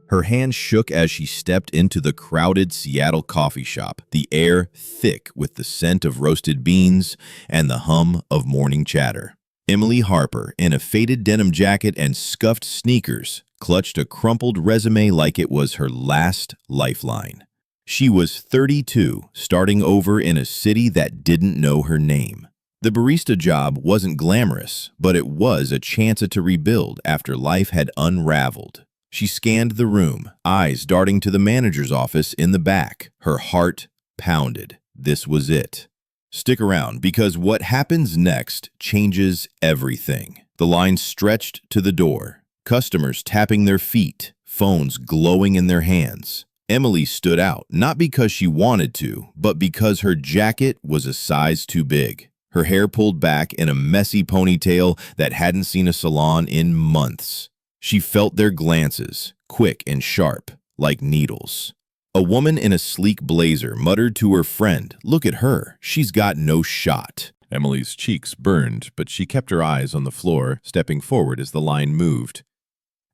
Her hand shook as she stepped into the crowded Seattle coffee shop, the air thick with the scent of roasted beans and the hum of morning chatter. Emily Harper, in a faded denim jacket and scuffed sneakers, clutched a crumpled resume like it was her last lifeline. She was 32, starting over in a city that didn't know her name. The barista job wasn't glamorous, but it was a chance to rebuild after life had unraveled. She scanned the room, eyes darting to the manager's office in the back. Her heart pounded. This was it. Stick around, because what happens next changes everything. The line stretched to the door, customers tapping their feet, phones glowing in their hands. Emily stood out, not because she wanted to, but because her jacket was a size too big. Her hair pulled back in a messy ponytail that hadn't seen a salon in months. She felt their glances, quick and sharp, like needles. A woman in a sleek blazer muttered to her friend, "Look at her, she's got no shot." Emily's cheeks burned, but she kept her eyes on the floor, stepping forward as the line moved.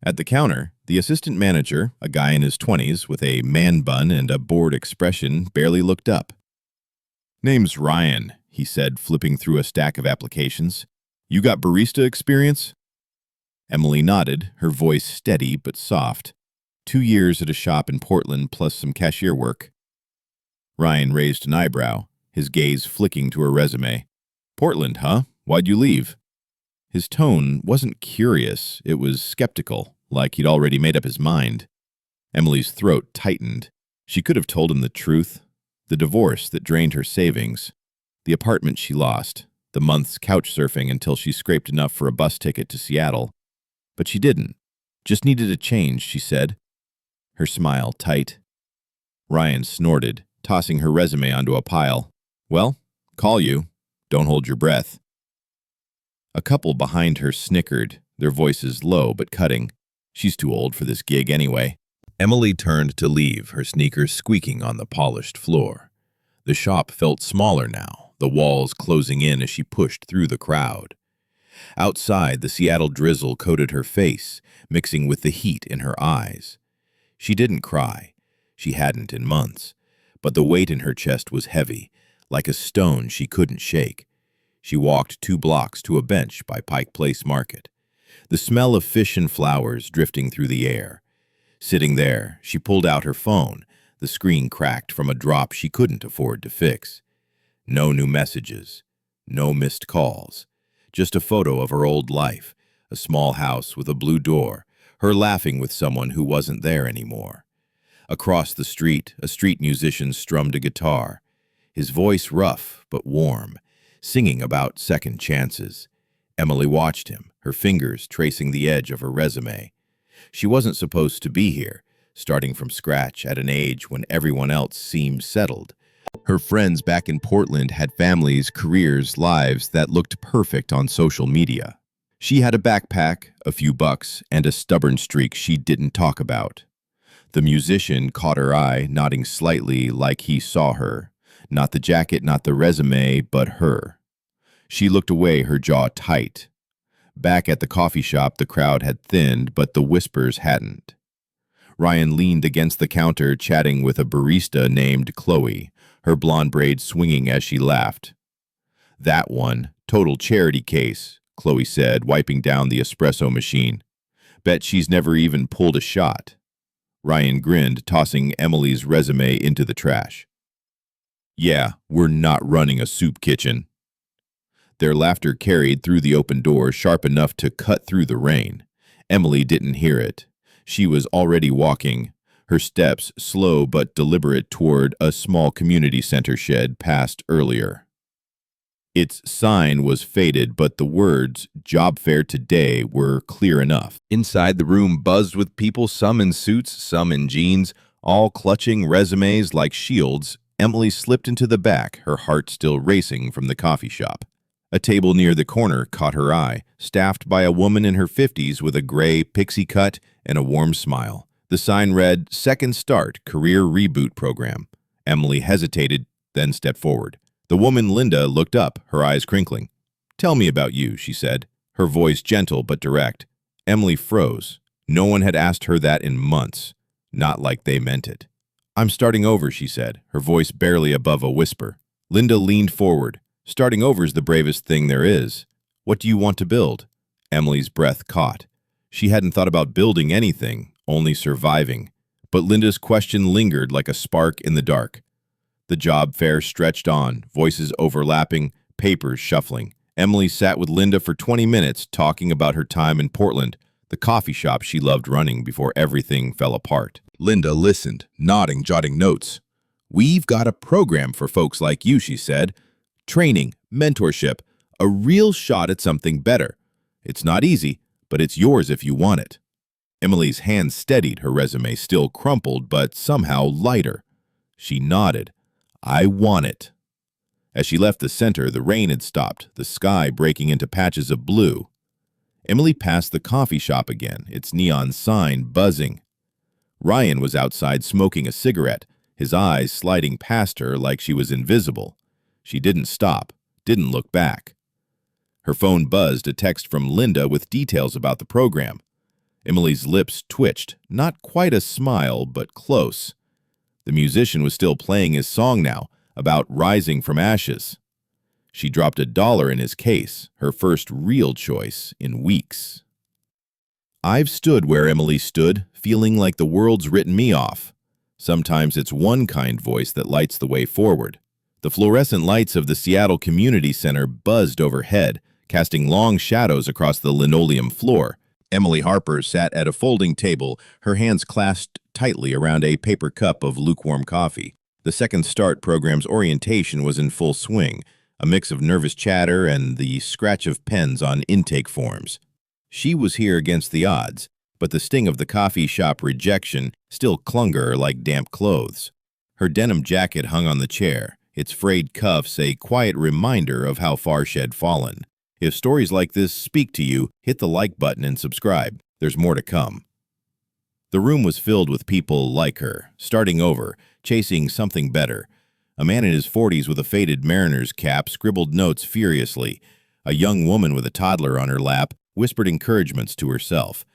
At the counter, the assistant manager, a guy in his 20s with a man bun and a bored expression, barely looked up. "Name's Ryan," he said, flipping through a stack of applications. "You got barista experience?" Emily nodded, her voice steady but soft. 2 years at a shop in Portland plus some cashier work. Ryan raised an eyebrow, his gaze flicking to her resume. "Portland, huh? Why'd you leave?" His tone wasn't curious, it was skeptical, like he'd already made up his mind. Emily's throat tightened. She could have told him the truth. The divorce that drained her savings, the apartment she lost, the months couch surfing until she scraped enough for a bus ticket to Seattle. But she didn't. Just needed a change, she said. Her smile tight. Ryan snorted, tossing her resume onto a pile. "Well, call you. Don't hold your breath." A couple behind her snickered, their voices low but cutting. She's too old for this gig anyway. Emily turned to leave, her sneakers squeaking on the polished floor. The shop felt smaller now, the walls closing in as she pushed through the crowd. Outside, the Seattle drizzle coated her face, mixing with the heat in her eyes. She didn't cry. She hadn't in months. But the weight in her chest was heavy, like a stone she couldn't shake. She walked 2 blocks to a bench by Pike Place Market, the smell of fish and flowers drifting through the air. Sitting there, she pulled out her phone, the screen cracked from a drop she couldn't afford to fix. No new messages, no missed calls, just a photo of her old life, a small house with a blue door, her laughing with someone who wasn't there anymore. Across the street, a street musician strummed a guitar, his voice rough but warm, singing about second chances. Emily watched him, her fingers tracing the edge of her resume. She wasn't supposed to be here, starting from scratch at an age when everyone else seemed settled. Her friends back in Portland had families, careers, lives that looked perfect on social media. She had a backpack, a few bucks, and a stubborn streak she didn't talk about. The musician caught her eye, nodding slightly like he saw her. Not the jacket, not the resume, but her. She looked away, her jaw tight. Back at the coffee shop, the crowd had thinned, but the whispers hadn't. Ryan leaned against the counter, chatting with a barista named Chloe, her blonde braids swinging as she laughed. "That one, total charity case," Chloe said, wiping down the espresso machine. "Bet she's never even pulled a shot." Ryan grinned, tossing Emily's resume into the trash. "Yeah, we're not running a soup kitchen." Their laughter carried through the open door, sharp enough to cut through the rain. Emily didn't hear it. She was already walking, her steps slow but deliberate toward a small community center shed passed earlier. Its sign was faded, but the words, "Job fair today," were clear enough. Inside, the room buzzed with people, some in suits, some in jeans, all clutching resumes like shields. Emily slipped into the back, her heart still racing from the coffee shop. A table near the corner caught her eye, staffed by a woman in her 50s with a gray pixie cut and a warm smile. The sign read, "Second Start Career Reboot Program." Emily hesitated, then stepped forward. The woman, Linda, looked up, her eyes crinkling. "Tell me about you," she said, her voice gentle but direct. Emily froze. No one had asked her that in months. Not like they meant it. "I'm starting over," she said, her voice barely above a whisper. Linda leaned forward. "Starting over's the bravest thing there is. What do you want to build?" Emily's breath caught. She hadn't thought about building anything, only surviving. But Linda's question lingered like a spark in the dark. The job fair stretched on, voices overlapping, papers shuffling. Emily sat with Linda for 20 minutes, talking about her time in Portland, the coffee shop she loved running before everything fell apart. Linda listened, nodding, jotting notes. "We've got a program for folks like you," she said. "Training, mentorship, a real shot at something better. It's not easy, but it's yours if you want it." Emily's hand steadied, her resume still crumpled, but somehow lighter. She nodded. "I want it." As she left the center, the rain had stopped, the sky breaking into patches of blue. Emily passed the coffee shop again, its neon sign buzzing. Ryan was outside smoking a cigarette, his eyes sliding past her like she was invisible. She didn't stop, didn't look back. Her phone buzzed, a text from Linda with details about the program. Emily's lips twitched, not quite a smile, but close. The musician was still playing his song now, about rising from ashes. She dropped $1 in his case, her first real choice in weeks. I've stood where Emily stood, feeling like the world's written me off. Sometimes it's one kind voice that lights the way forward. The fluorescent lights of the Seattle Community Center buzzed overhead, casting long shadows across the linoleum floor. Emily Harper sat at a folding table, her hands clasped tightly around a paper cup of lukewarm coffee. The Second Start program's orientation was in full swing, a mix of nervous chatter and the scratch of pens on intake forms. She was here against the odds, but the sting of the coffee shop rejection still clung to her like damp clothes. Her denim jacket hung on the chair, its frayed cuffs a quiet reminder of how far she had fallen. If stories like this speak to you, hit the like button and subscribe. There's more to come. The room was filled with people like her, starting over, chasing something better. A man in his 40s with a faded mariner's cap scribbled notes furiously. A young woman with a toddler on her lap whispered encouragements to herself.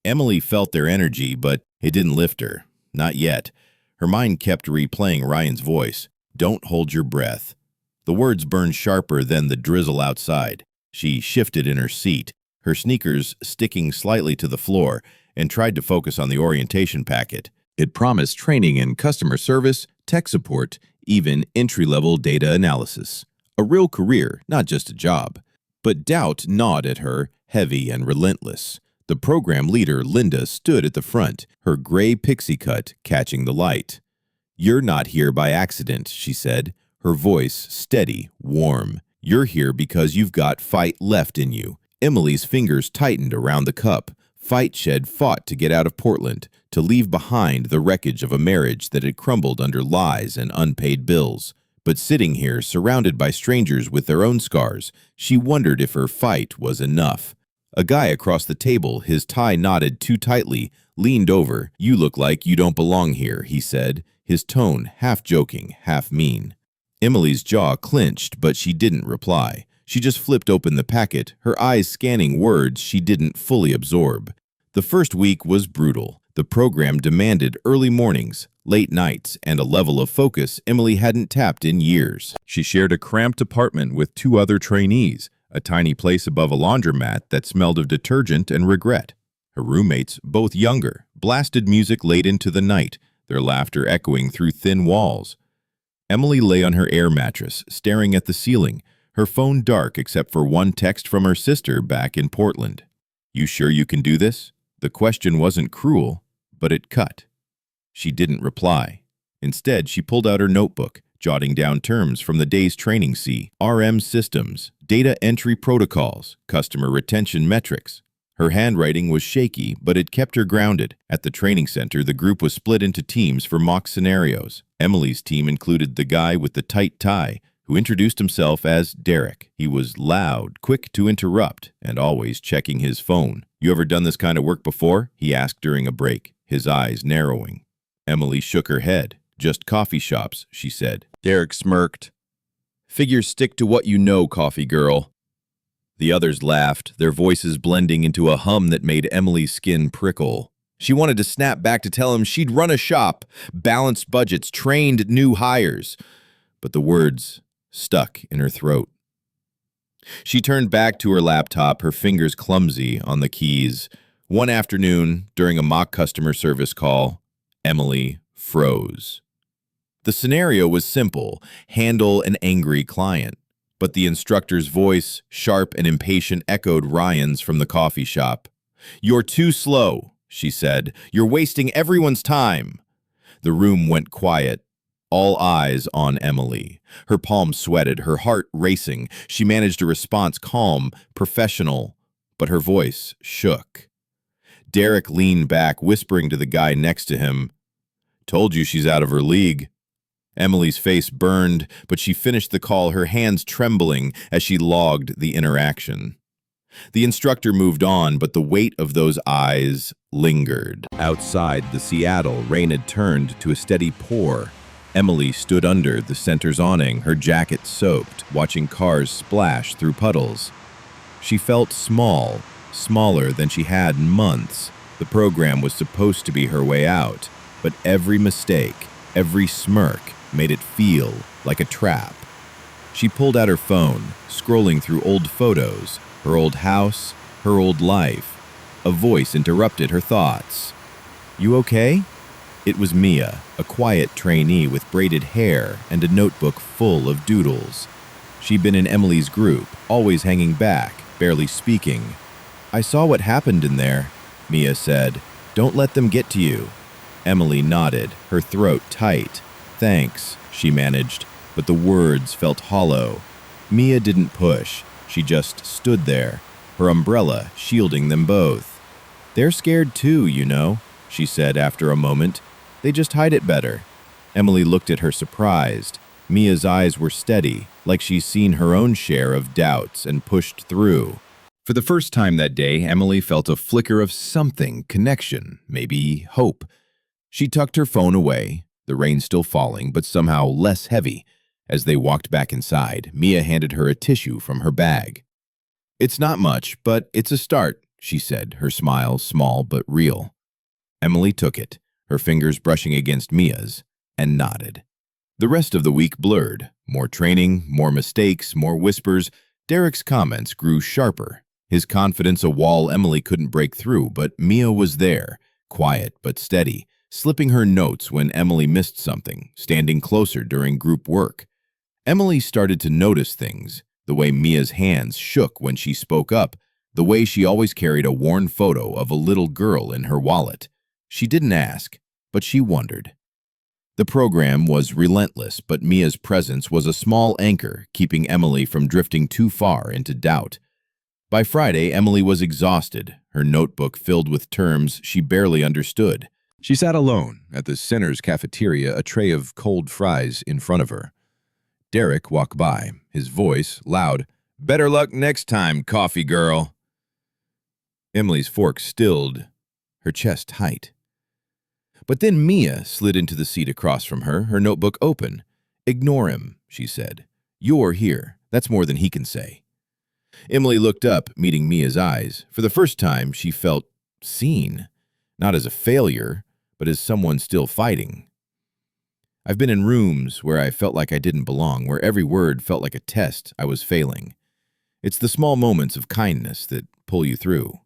Emily felt their energy, but it didn't lift her. Not yet. Her mind kept replaying Ryan's voice. "Don't hold your breath." The words burned sharper than the drizzle outside. She shifted in her seat, her sneakers sticking slightly to the floor, and tried to focus on the orientation packet. It promised training in customer service, tech support, even entry-level data analysis. A real career, not just a job. But doubt gnawed at her, heavy and relentless. The program leader, Linda, stood at the front, her gray pixie cut catching the light. "You're not here by accident," she said, her voice steady, warm. "You're here because you've got fight left in you." Emily's fingers tightened around the cup. Fight she'd fought to get out of Portland, to leave behind the wreckage of a marriage that had crumbled under lies and unpaid bills. But sitting here, surrounded by strangers with their own scars, she wondered if her fight was enough. A guy across the table, his tie knotted too tightly, leaned over. "You look like you don't belong here," he said, his tone half joking, half mean. Emily's jaw clenched, but she didn't reply. She just flipped open the packet, her eyes scanning words she didn't fully absorb. The first week was brutal. The program demanded early mornings, late nights, and a level of focus Emily hadn't tapped in years. She shared a cramped apartment with 2 other trainees, a tiny place above a laundromat that smelled of detergent and regret. Her roommates, both younger, blasted music late into the night, their laughter echoing through thin walls. Emily lay on her air mattress, staring at the ceiling, her phone dark except for one text from her sister back in Portland. "You sure you can do this?" The question wasn't cruel, but it cut. She didn't reply. Instead, she pulled out her notebook, jotting down terms from the day's training: RM systems, data entry protocols, customer retention metrics. Her handwriting was shaky, but it kept her grounded. At the training center, the group was split into teams for mock scenarios. Emily's team included the guy with the tight tie, who introduced himself as Derek. He was loud, quick to interrupt, and always checking his phone. "You ever done this kind of work before?" he asked during a break, his eyes narrowing. Emily shook her head. "Just coffee shops," she said. Derek smirked. "Figure stick to what you know, coffee girl." The others laughed, their voices blending into a hum that made Emily's skin prickle. She wanted to snap back to tell him she'd run a shop, balanced budgets, trained new hires. But the words stuck in her throat. She turned back to her laptop, her fingers clumsy on the keys. One afternoon, during a mock customer service call, Emily froze. The scenario was simple: handle an angry client. But the instructor's voice, sharp and impatient, echoed Ryan's from the coffee shop. "You're too slow," she said. "You're wasting everyone's time." The room went quiet, all eyes on Emily. Her palms sweated, her heart racing. She managed a response, calm, professional, but her voice shook. Derek leaned back, whispering to the guy next to him, "Told you she's out of her league." Emily's face burned, but she finished the call, her hands trembling as she logged the interaction. The instructor moved on, but the weight of those eyes lingered. Outside the Seattle, rain had turned to a steady pour. Emily stood under the center's awning, her jacket soaked, watching cars splash through puddles. She felt small, smaller than she had in months. The program was supposed to be her way out, but every mistake, every smirk made it feel like a trap. She pulled out her phone, scrolling through old photos, her old house, her old life. A voice interrupted her thoughts. "You okay?" It was Mia, a quiet trainee with braided hair and a notebook full of doodles. She'd been in Emily's group, always hanging back, barely speaking. "I saw what happened in there," Mia said. "Don't let them get to you." Emily nodded, her throat tight. "Thanks," she managed, but the words felt hollow. Mia didn't push. She just stood there, her umbrella shielding them both. "They're scared too, you know," she said after a moment. "They just hide it better." Emily looked at her surprised. Mia's eyes were steady, like she's seen her own share of doubts and pushed through. For the first time that day, Emily felt a flicker of something, connection, maybe hope. She tucked her phone away, the rain still falling, but somehow less heavy. As they walked back inside, Mia handed her a tissue from her bag. "It's not much, but it's a start," she said, her smile small but real. Emily took it, her fingers brushing against Mia's, and nodded. The rest of the week blurred. More training, more mistakes, more whispers. Derek's comments grew sharper, his confidence a wall Emily couldn't break through, but Mia was there, quiet but steady, slipping her notes when Emily missed something, standing closer during group work. Emily started to notice things, the way Mia's hands shook when she spoke up, the way she always carried a worn photo of a little girl in her wallet. She didn't ask, but she wondered. The program was relentless, but Mia's presence was a small anchor, keeping Emily from drifting too far into doubt. By Friday, Emily was exhausted, her notebook filled with terms she barely understood. She sat alone at the center's cafeteria, a tray of cold fries in front of her. Derek walked by, his voice loud. "Better luck next time, coffee girl." Emily's fork stilled, her chest tight. But then Mia slid into the seat across from her, her notebook open. "Ignore him," she said. "You're here. That's more than he can say." Emily looked up, meeting Mia's eyes. For the first time, she felt seen, not as a failure, but as someone still fighting. "I've been in rooms where I felt like I didn't belong, where every word felt like a test I was failing. It's the small moments of kindness that pull you through."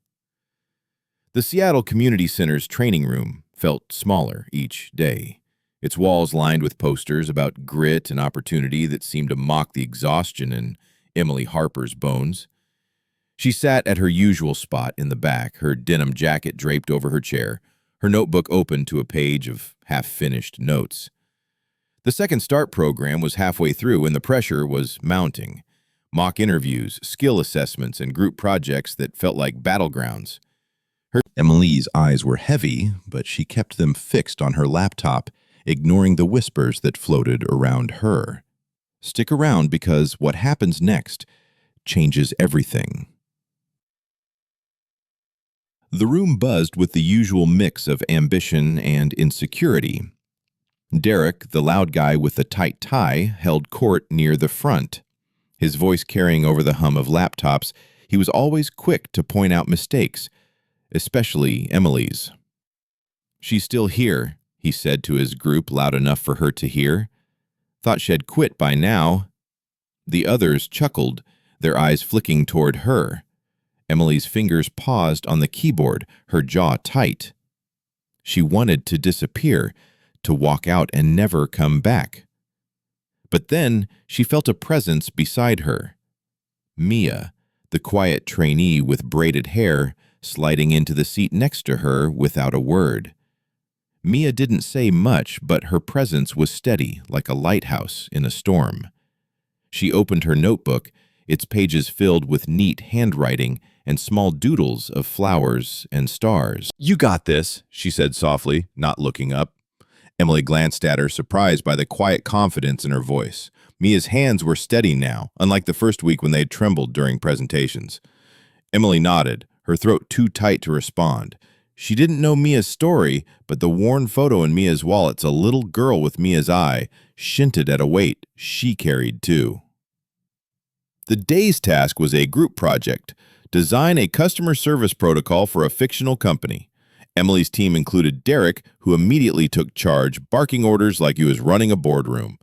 The Seattle Community Center's training room felt smaller each day, its walls lined with posters about grit and opportunity that seemed to mock the exhaustion in Emily Harper's bones. She sat at her usual spot in the back, her denim jacket draped over her chair, her notebook open to a page of half-finished notes. The Second Start program was halfway through and the pressure was mounting. Mock interviews, skill assessments, and group projects that felt like battlegrounds. Emily's eyes were heavy, but she kept them fixed on her laptop, ignoring the whispers that floated around her. Stick around because what happens next changes everything. The room buzzed with the usual mix of ambition and insecurity. Derek, the loud guy with the tight tie, held court near the front. His voice carrying over the hum of laptops, he was always quick to point out mistakes, especially Emily's. "She's still here," he said to his group loud enough for her to hear. "Thought she'd quit by now." The others chuckled, their eyes flicking toward her. Emily's fingers paused on the keyboard, her jaw tight. She wanted to disappear, to walk out and never come back. But then she felt a presence beside her. Mia, the quiet trainee with braided hair, sliding into the seat next to her without a word. Mia didn't say much, but her presence was steady, like a lighthouse in a storm. She opened her notebook, its pages filled with neat handwriting and small doodles of flowers and stars. "You got this," she said softly, not looking up. Emily glanced at her, surprised by the quiet confidence in her voice. Mia's hands were steady now, unlike the first week when they had trembled during presentations. Emily nodded, her throat too tight to respond. She didn't know Mia's story, but the worn photo in Mia's wallet's a little girl with Mia's eye, shinted at a weight she carried too. The day's task was a group project. Design a customer service protocol for a fictional company. Emily's team included Derek, who immediately took charge, barking orders like he was running a boardroom.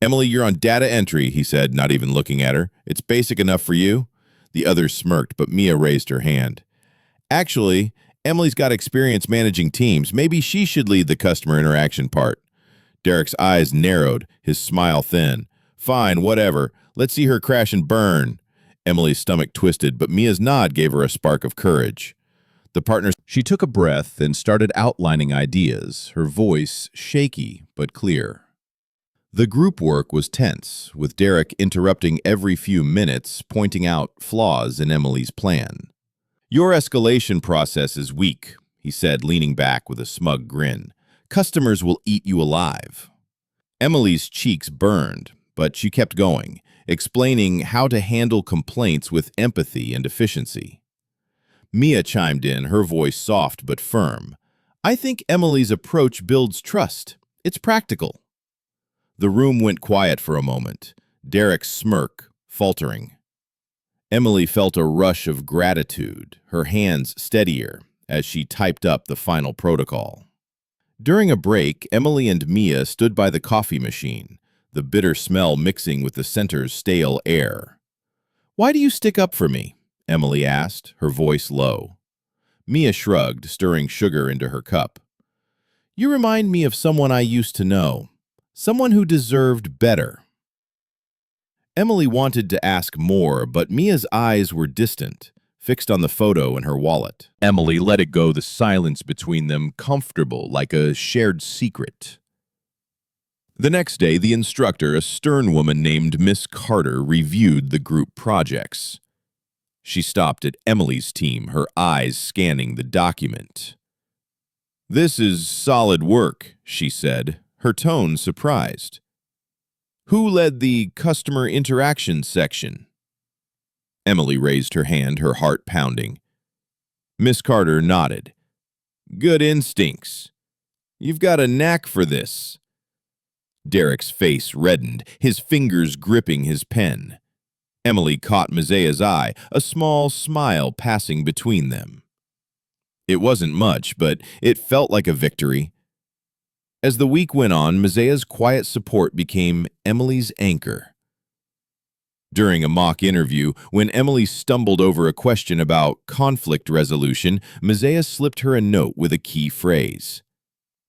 "Emily, you're on data entry," he said, not even looking at her. "It's basic enough for you?" The others smirked, but Mia raised her hand. "Actually, Emily's got experience managing teams. Maybe she should lead the customer interaction part." Derek's eyes narrowed, his smile thin. "Fine, whatever. Let's see her crash and burn." Emily's stomach twisted, but Mia's nod gave her a spark of courage. The partners. She took a breath and started outlining ideas, her voice shaky but clear. The group work was tense, with Derek interrupting every few minutes, pointing out flaws in Emily's plan. "Your escalation process is weak," he said, leaning back with a smug grin. "Customers will eat you alive." Emily's cheeks burned, but she kept going, explaining how to handle complaints with empathy and efficiency. Mia chimed in, her voice soft but firm. "I think Emily's approach builds trust. It's practical." The room went quiet for a moment, Derek's smirk faltering. Emily felt a rush of gratitude, her hands steadier, as she typed up the final protocol. During a break, Emily and Mia stood by the coffee machine, the bitter smell mixing with the center's stale air. "Why do you stick up for me?" Emily asked, her voice low. Mia shrugged, stirring sugar into her cup. "You remind me of someone I used to know, someone who deserved better." Emily wanted to ask more, but Mia's eyes were distant, fixed on the photo in her wallet. Emily let it go, the silence between them comfortable, like a shared secret. The next day, the instructor, a stern woman named Miss Carter, reviewed the group projects. She stopped at Emily's team, her eyes scanning the document. "This is solid work," she said, her tone surprised. "Who led the customer interaction section?" Emily raised her hand, her heart pounding. Miss Carter nodded. "Good instincts. You've got a knack for this." Derek's face reddened, his fingers gripping his pen. Emily caught Mazea's eye, a small smile passing between them. It wasn't much, but it felt like a victory. As the week went on, Mazea's quiet support became Emily's anchor. During a mock interview, when Emily stumbled over a question about conflict resolution, Mazea slipped her a note with a key phrase: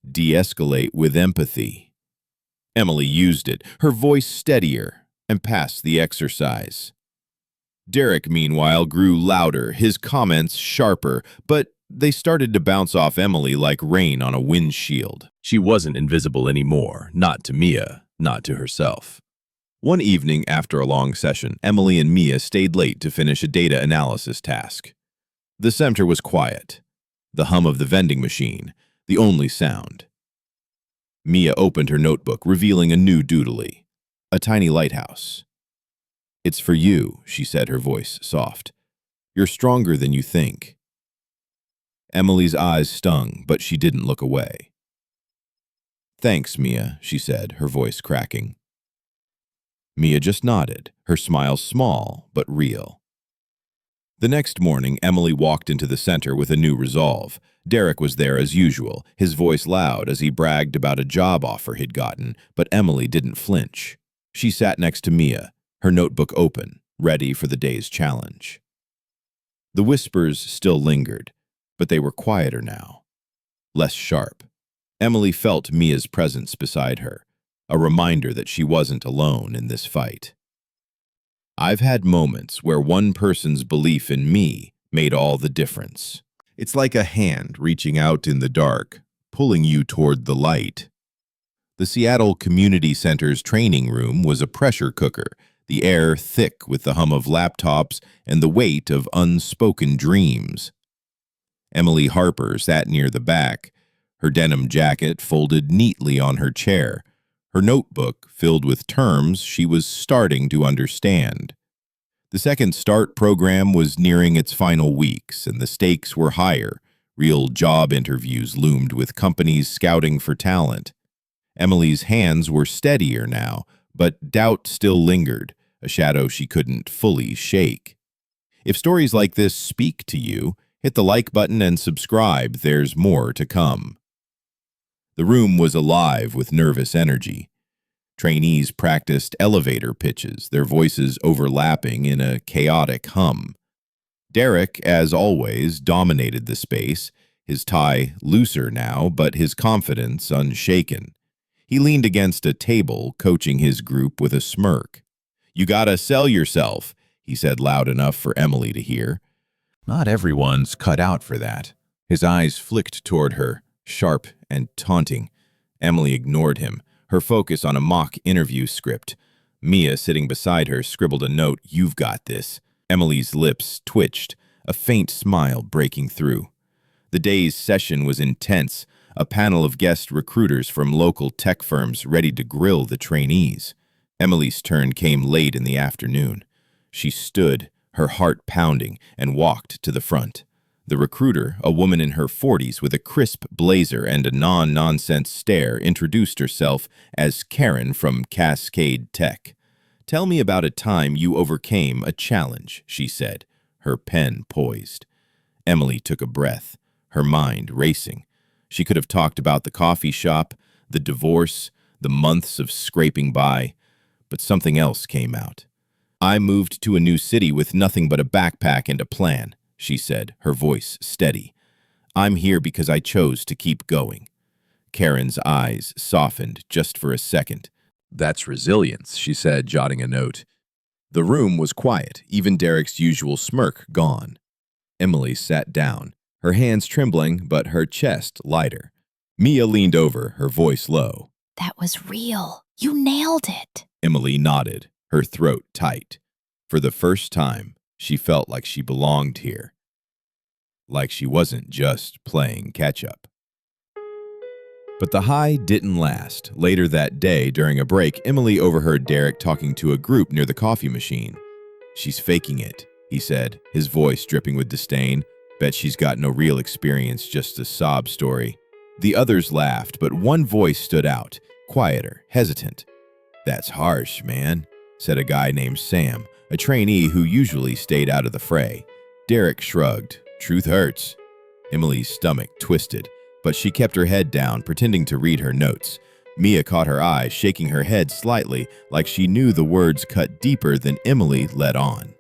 "De-escalate with empathy." Emily used it, her voice steadier, and passed the exercise. Derek, meanwhile, grew louder, his comments sharper, but they started to bounce off Emily like rain on a windshield. She wasn't invisible anymore, not to Mia, not to herself. One evening after a long session, Emily and Mia stayed late to finish a data analysis task. The center was quiet, the hum of the vending machine, the only sound. Mia opened her notebook, revealing a new doodly, a tiny lighthouse. "It's for you," she said, her voice soft. "You're stronger than you think." Emily's eyes stung, but she didn't look away. "Thanks, Mia," she said, her voice cracking. Mia just nodded, her smile small but real. The next morning, Emily walked into the center with a new resolve. Derek was there as usual, his voice loud as he bragged about a job offer he'd gotten, but Emily didn't flinch. She sat next to Mia, her notebook open, ready for the day's challenge. The whispers still lingered, but they were quieter now, less sharp. Emily felt Mia's presence beside her, a reminder that she wasn't alone in this fight. I've had moments where one person's belief in me made all the difference. It's like a hand reaching out in the dark, pulling you toward the light. The Seattle Community Center's training room was a pressure cooker, the air thick with the hum of laptops and the weight of unspoken dreams. Emily Harper sat near the back, her denim jacket folded neatly on her chair, her notebook filled with terms she was starting to understand. The Second Start program was nearing its final weeks, and the stakes were higher. Real job interviews loomed with companies scouting for talent. Emily's hands were steadier now, but doubt still lingered, a shadow she couldn't fully shake. If stories like this speak to you, hit the like button and subscribe. There's more to come. The room was alive with nervous energy. Trainees practiced elevator pitches, their voices overlapping in a chaotic hum. Derek, as always, dominated the space, his tie looser now, but his confidence unshaken. He leaned against a table, coaching his group with a smirk. "You gotta sell yourself," he said loud enough for Emily to hear. Not everyone's cut out for that. His eyes flicked toward her, sharp and taunting. Emily ignored him, her focus on a mock interview script. Mia, sitting beside her, scribbled a note, "You've got this." Emily's lips twitched, a faint smile breaking through. The day's session was intense, a panel of guest recruiters from local tech firms ready to grill the trainees. Emily's turn came late in the afternoon. She stood, her heart pounding, and walked to the front. The recruiter, a woman in her 40s with a crisp blazer and a non-nonsense stare, introduced herself as Karen from Cascade Tech. "Tell me about a time you overcame a challenge," she said, her pen poised. Emily took a breath, her mind racing. She could have talked about the coffee shop, the divorce, the months of scraping by, but something else came out. "I moved to a new city with nothing but a backpack and a plan," she said, her voice steady. "I'm here because I chose to keep going." Karen's eyes softened just for a second. "That's resilience," she said, jotting a note. The room was quiet, even Derek's usual smirk gone. Emily sat down, her hands trembling but her chest lighter. Mia leaned over, her voice low. "That was real. You nailed it." Emily nodded, her throat tight. For the first time, she felt like she belonged here. Like she wasn't just playing catch-up. But the high didn't last. Later that day, during a break, Emily overheard Derek talking to a group near the coffee machine. "She's faking it," he said, his voice dripping with disdain. "Bet she's got no real experience, just a sob story." The others laughed, but one voice stood out, quieter, hesitant. "That's harsh, man," said a guy named Sam, a trainee who usually stayed out of the fray. Derek shrugged. "Truth hurts." Emily's stomach twisted, but she kept her head down, pretending to read her notes. Mia caught her eye, shaking her head slightly, like she knew the words cut deeper than Emily let on.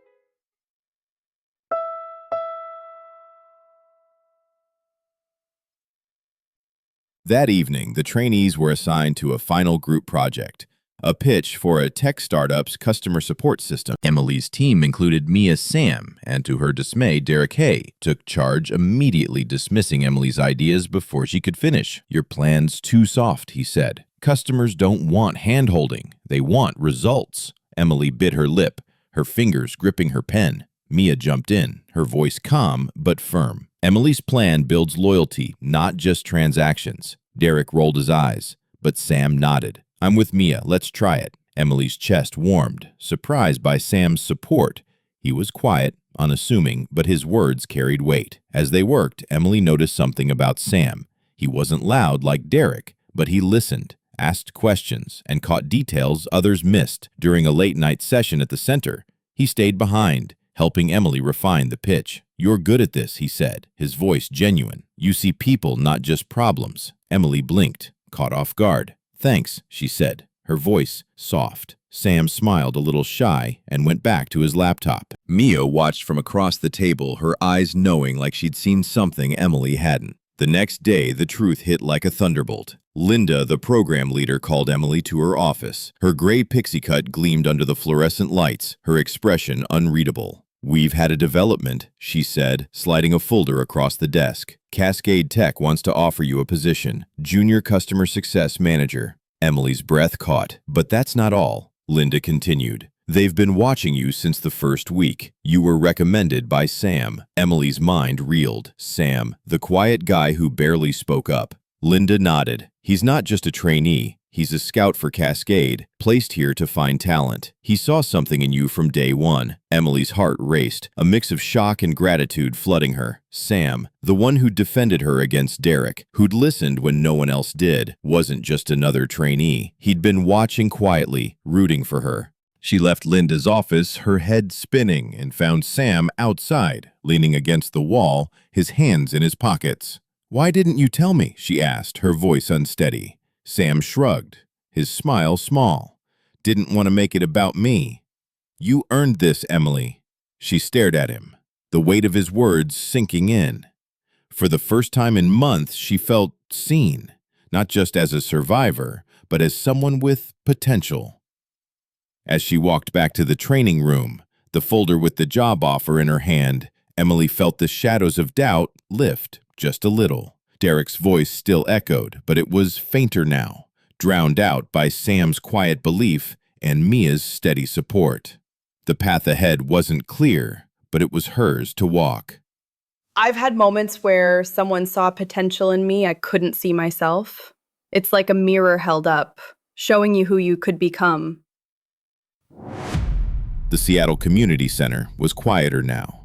That evening, the trainees were assigned to a final group project, a pitch for a tech startup's customer support system. Emily's team included Mia Sam, and to her dismay, Derek Hay took charge, immediately dismissing Emily's ideas before she could finish. "Your plan's too soft," he said. "Customers don't want hand-holding. They want results." Emily bit her lip, her fingers gripping her pen. Mia jumped in, her voice calm but firm. "Emily's plan builds loyalty, not just transactions." Derek rolled his eyes, but Sam nodded. "I'm with Mia. Let's try it." Emily's chest warmed, surprised by Sam's support. He was quiet, unassuming, but his words carried weight. As they worked, Emily noticed something about Sam. He wasn't loud like Derek, but he listened, asked questions, and caught details others missed. During a late-night session at the center, he stayed behind, helping Emily refine the pitch. "You're good at this," he said, his voice genuine. "You see people, not just problems." Emily blinked, caught off guard. "Thanks," she said, her voice soft. Sam smiled a little shy and went back to his laptop. Mia watched from across the table, her eyes knowing like she'd seen something Emily hadn't. The next day, the truth hit like a thunderbolt. Linda, the program leader, called Emily to her office. Her gray pixie cut gleamed under the fluorescent lights, her expression unreadable. "We've had a development," she said, sliding a folder across the desk. "Cascade Tech wants to offer you a position, Junior Customer Success Manager." Emily's breath caught. "But that's not all," Linda continued. "They've been watching you since the first week. You were recommended by Sam." Emily's mind reeled. Sam, the quiet guy who barely spoke up. Linda nodded. "He's not just a trainee. He's a scout for Cascade, placed here to find talent. He saw something in you from day one." Emily's heart raced, a mix of shock and gratitude flooding her. Sam, the one who defended her against Derek, who'd listened when no one else did, wasn't just another trainee. He'd been watching quietly, rooting for her. She left Linda's office, her head spinning, and found Sam outside, leaning against the wall, his hands in his pockets. "Why didn't you tell me?" she asked, her voice unsteady. Sam shrugged, his smile small. "Didn't want to make it about me." "You earned this, Emily." She stared at him, the weight of his words sinking in. For the first time in months, she felt seen, not just as a survivor, but as someone with potential. As she walked back to the training room, the folder with the job offer in her hand, Emily felt the shadows of doubt lift just a little. Derek's voice still echoed, but it was fainter now, drowned out by Sam's quiet belief and Mia's steady support. The path ahead wasn't clear, but it was hers to walk. I've had moments where someone saw potential in me I couldn't see myself. It's like a mirror held up, showing you who you could become. The Seattle Community Center was quieter now,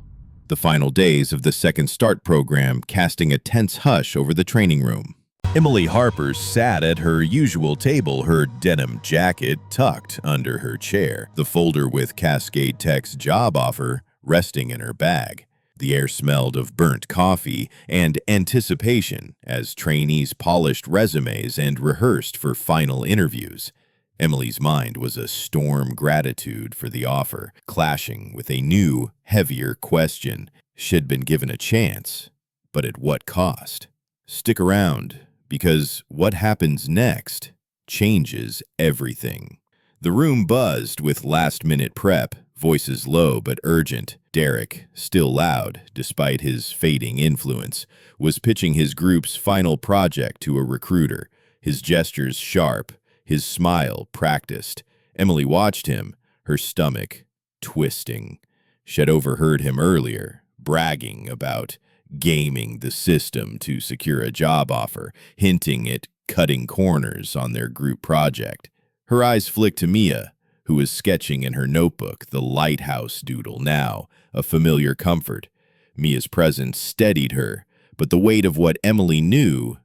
the final days of the Second Start program casting a tense hush over the training room. Emily Harper sat at her usual table, her denim jacket tucked under her chair, the folder with Cascade Tech's job offer resting in her bag. The air smelled of burnt coffee and anticipation as trainees polished resumes and rehearsed for final interviews. Emily's mind was a storm gratitude for the offer, clashing with a new, heavier question. She'd been given a chance, but at what cost? Stick around, because what happens next changes everything. The room buzzed with last-minute prep, voices low but urgent. Derek, still loud despite his fading influence, was pitching his group's final project to a recruiter, his gestures sharp, his smile practiced. Emily watched him, her stomach twisting. She'd overheard him earlier, bragging about gaming the system to secure a job offer, hinting at cutting corners on their group project. Her eyes flicked to Mia, who was sketching in her notebook, the lighthouse doodle now, a familiar comfort. Mia's presence steadied her, but the weight of what Emily knew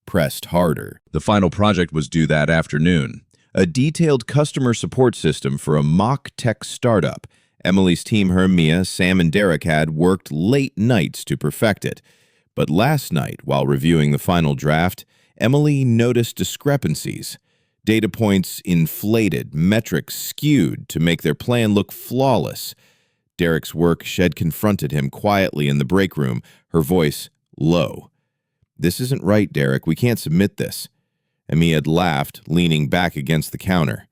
pressed harder. The final project was due that afternoon, a detailed customer support system for a mock tech startup. Emily's team, her, Mia, Sam, and Derek had worked late nights to perfect it. But last night, while reviewing the final draft, Emily noticed discrepancies. Data points inflated, metrics skewed to make their plan look flawless. Derek's work shed confronted him quietly in the break room, her voice low. "This isn't right, Derek. We can't submit this." Mia had laughed, leaning back against the counter.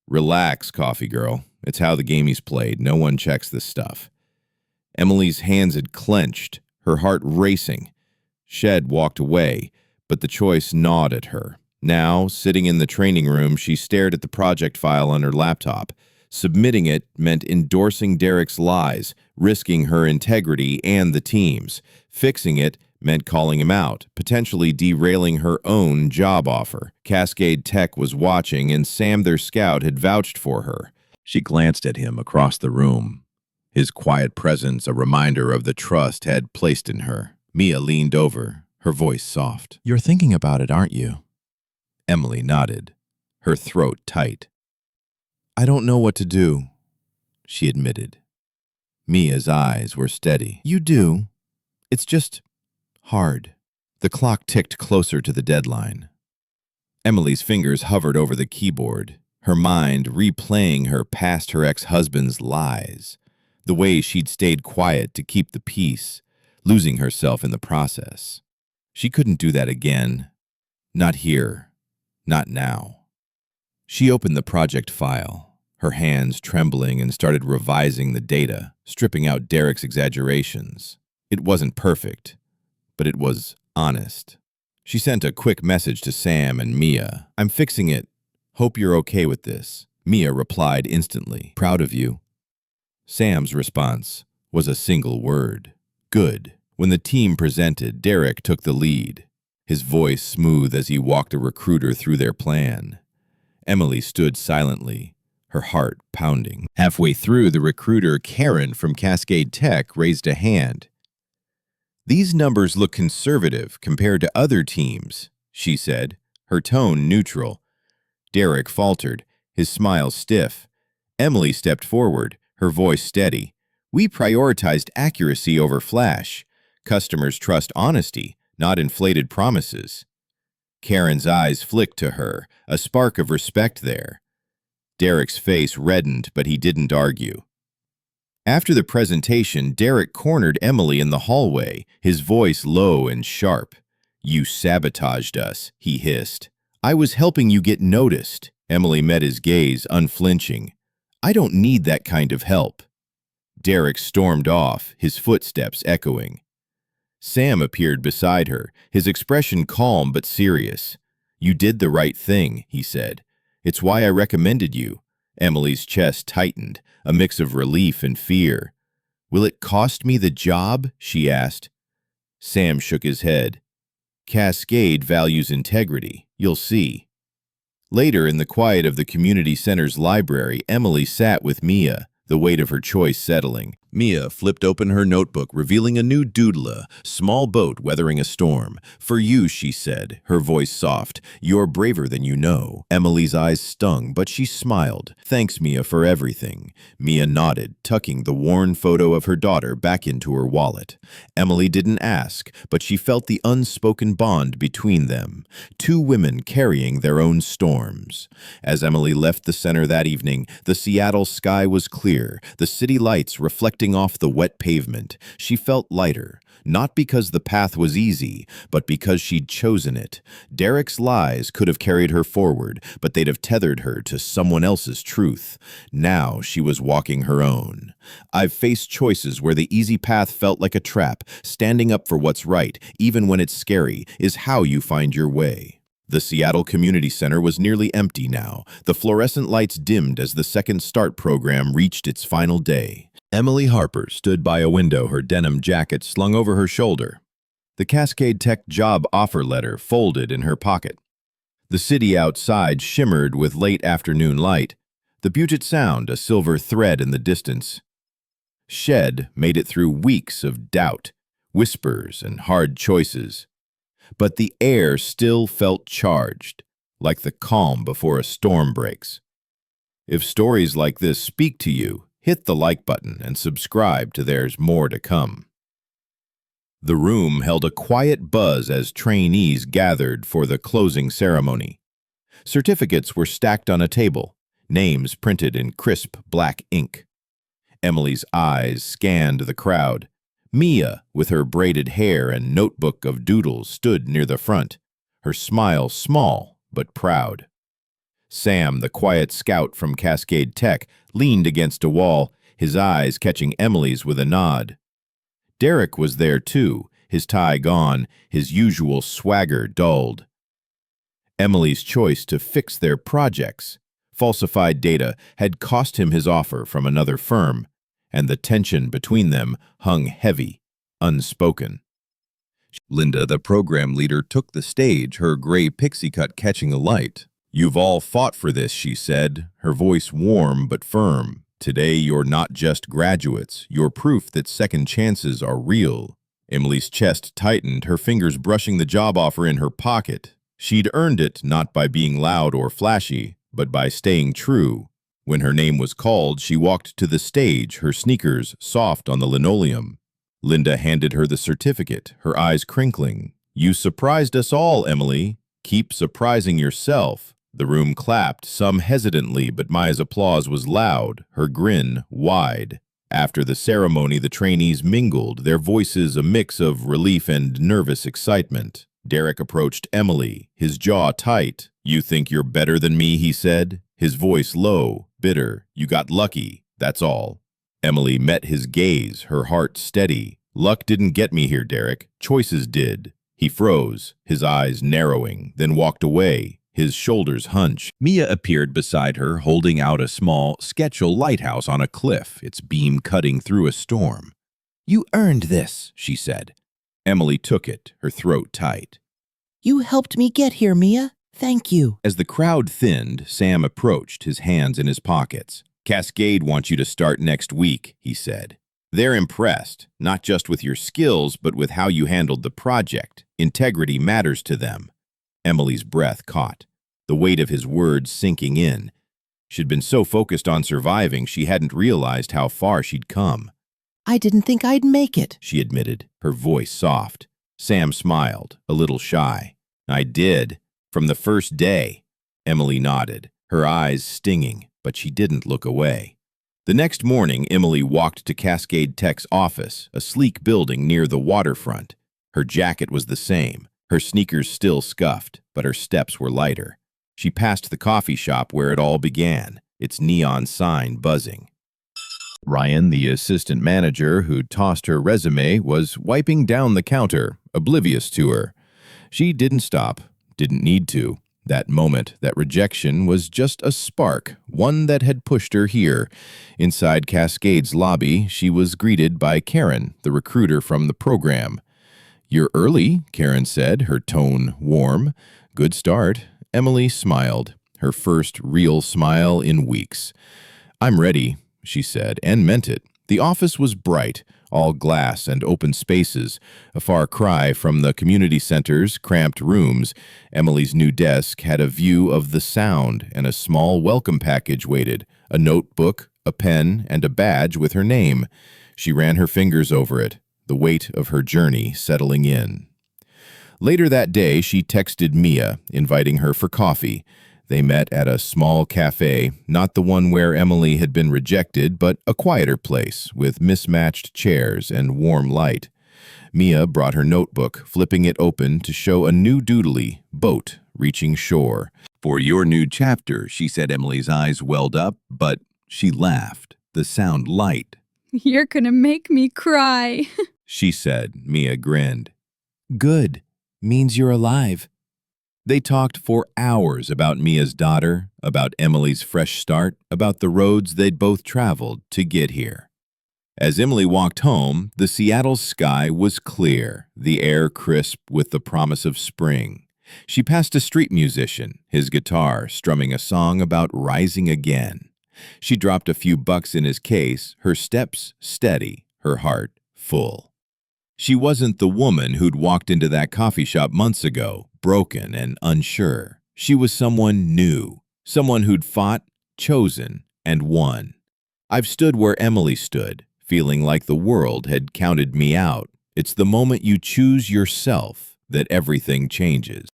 "Relax, coffee girl. It's how the game is played. No one checks this stuff." Emily's hands had clenched, her heart racing. Shed walked away, but the choice gnawed at her. Now, sitting in the training room, she stared at the project file on her laptop. Submitting it meant endorsing Derek's lies, risking her integrity and the team's. Fixing it meant calling him out, potentially derailing her own job offer. Cascade Tech was watching, and Sam, their scout, had vouched for her. She glanced at him across the room, his quiet presence a reminder of the trust had placed in her. Mia leaned over, her voice soft. "You're thinking about it, aren't you?" Emily nodded, her throat tight. "I don't know what to do," she admitted. Mia's eyes were steady. You do. It's just hard. The clock ticked closer to the deadline. Emily's fingers hovered over the keyboard, her mind replaying her ex-husband's lies, the way she'd stayed quiet to keep the peace, losing herself in the process. She couldn't do that again. Not here. Not now. She opened the project file, her hands trembling, and started revising the data, stripping out Derek's exaggerations. It wasn't perfect, but it was honest. She sent a quick message to Sam and Mia. I'm fixing it. Hope you're okay with this. Mia replied instantly. Proud of you. Sam's response was a single word. Good. When the team presented, Derek took the lead, his voice smooth as he walked a recruiter through their plan. Emily stood silently, her heart pounding. Halfway through, the recruiter, Karen from Cascade Tech, raised a hand. These numbers look conservative compared to other teams, she said, her tone neutral. Derek faltered, his smile stiff. Emily stepped forward, her voice steady. We prioritized accuracy over flash. Customers trust honesty, not inflated promises. Karen's eyes flicked to her, a spark of respect there. Derek's face reddened, but he didn't argue. After the presentation, Derek cornered Emily in the hallway, his voice low and sharp. You sabotaged us, he hissed. I was helping you get noticed. Emily met his gaze, unflinching. I don't need that kind of help. Derek stormed off, his footsteps echoing. Sam appeared beside her, his expression calm but serious. You did the right thing, he said. It's why I recommended you. Emily's chest tightened, a mix of relief and fear. Will it cost me the job? She asked. Sam shook his head. Cascade values integrity. You'll see. Later, in the quiet of the community center's library, Emily sat with Mia, the weight of her choice settling. Mia flipped open her notebook, revealing a new doodle, small boat weathering a storm. For you, she said, her voice soft. You're braver than you know. Emily's eyes stung, but she smiled. Thanks, Mia, for everything. Mia nodded, tucking the worn photo of her daughter back into her wallet. Emily didn't ask, but she felt the unspoken bond between them. Two women carrying their own storms. As Emily left the center that evening, the Seattle sky was clear, the city lights reflecting off the wet pavement. She felt lighter, not because the path was easy, but because she'd chosen it. Derek's lies could have carried her forward, but they'd have tethered her to someone else's truth. Now she was walking her own. I've faced choices where the easy path felt like a trap. Standing up for what's right, even when it's scary, is how you find your way. The Seattle Community Center was nearly empty now. The fluorescent lights dimmed as the Second Start program reached its final day. Emily Harper stood by a window, her denim jacket slung over her shoulder. The Cascade Tech job offer letter folded in her pocket. The city outside shimmered with late afternoon light, the Puget Sound a silver thread in the distance. Shed made it through weeks of doubt, whispers, and hard choices. But the air still felt charged, like the calm before a storm breaks. If stories like this speak to you, hit the like button and subscribe to There's More to Come. The room held a quiet buzz as trainees gathered for the closing ceremony. Certificates were stacked on a table, names printed in crisp black ink. Emily's eyes scanned the crowd. Mia, with her braided hair and notebook of doodles, stood near the front, her smile small but proud. Sam, the quiet scout from Cascade Tech, leaned against a wall, his eyes catching Emily's with a nod. Derek was there too, his tie gone, his usual swagger dulled. Emily's choice to fix their projects, falsified data, had cost him his offer from another firm, and the tension between them hung heavy, unspoken. Linda, the program leader, took the stage, her gray pixie cut catching the light. You've all fought for this, she said, her voice warm but firm. Today you're not just graduates, you're proof that second chances are real. Emily's chest tightened, her fingers brushing the job offer in her pocket. She'd earned it not by being loud or flashy, but by staying true. When her name was called, she walked to the stage, her sneakers soft on the linoleum. Linda handed her the certificate, her eyes crinkling. "You surprised us all, Emily. Keep surprising yourself." The room clapped, some hesitantly, but Maya's applause was loud, her grin wide. After the ceremony, the trainees mingled, their voices a mix of relief and nervous excitement. Derek approached Emily, his jaw tight. "You think you're better than me," he said, his voice low, bitter. "You got lucky, that's all." Emily met his gaze, her heart steady. "Luck didn't get me here, Derek. Choices did." He froze, his eyes narrowing, then walked away, his shoulders hunched. Mia appeared beside her, holding out a small, sketchal lighthouse on a cliff, its beam cutting through a storm. "You earned this," she said. Emily took it, her throat tight. "You helped me get here, Mia. Thank you." As the crowd thinned, Sam approached, his hands in his pockets. "Cascade wants you to start next week," he said. "They're impressed, not just with your skills, but with how you handled the project. Integrity matters to them." Emily's breath caught, the weight of his words sinking in. She'd been so focused on surviving, she hadn't realized how far she'd come. "I didn't think I'd make it," she admitted, her voice soft. Sam smiled, a little shy. "I did, from the first day." Emily nodded, her eyes stinging, but she didn't look away. The next morning, Emily walked to Cascade Tech's office, a sleek building near the waterfront. Her jacket was the same, her sneakers still scuffed, but her steps were lighter. She passed the coffee shop where it all began, its neon sign buzzing. Ryan, the assistant manager who'd tossed her resume, was wiping down the counter, oblivious to her. She didn't stop, didn't need to. That moment, that rejection, was just a spark, one that had pushed her here. Inside Cascade's lobby, she was greeted by Karen, the recruiter from the program. "You're early," Karen said, her tone warm. "Good start." Emily smiled, her first real smile in weeks. "I'm ready," she said, and meant it. The office was bright, all glass and open spaces, a far cry from the community center's cramped rooms. Emily's new desk had a view of the Sound, and a small welcome package waited, a notebook, a pen, and a badge with her name. She ran her fingers over it, the weight of her journey settling in. Later that day, she texted Mia, inviting her for coffee. They met at a small cafe, not the one where Emily had been rejected, but a quieter place with mismatched chairs and warm light. Mia brought her notebook, flipping it open to show a new doodly, boat reaching shore. "For your new chapter," she said. Emily's eyes welled up, but she laughed, the sound light. You're gonna make me cry. She said. Mia grinned. "Good. Means you're alive." They talked for hours about Mia's daughter, about Emily's fresh start, about the roads they'd both traveled to get here. As Emily walked home, the Seattle sky was clear, the air crisp with the promise of spring. She passed a street musician, his guitar strumming a song about rising again. She dropped a few bucks in his case, her steps steady, her heart full. She wasn't the woman who'd walked into that coffee shop months ago, broken and unsure. She was someone new, someone who'd fought, chosen, and won. I've stood where Emily stood, feeling like the world had counted me out. It's the moment you choose yourself that everything changes.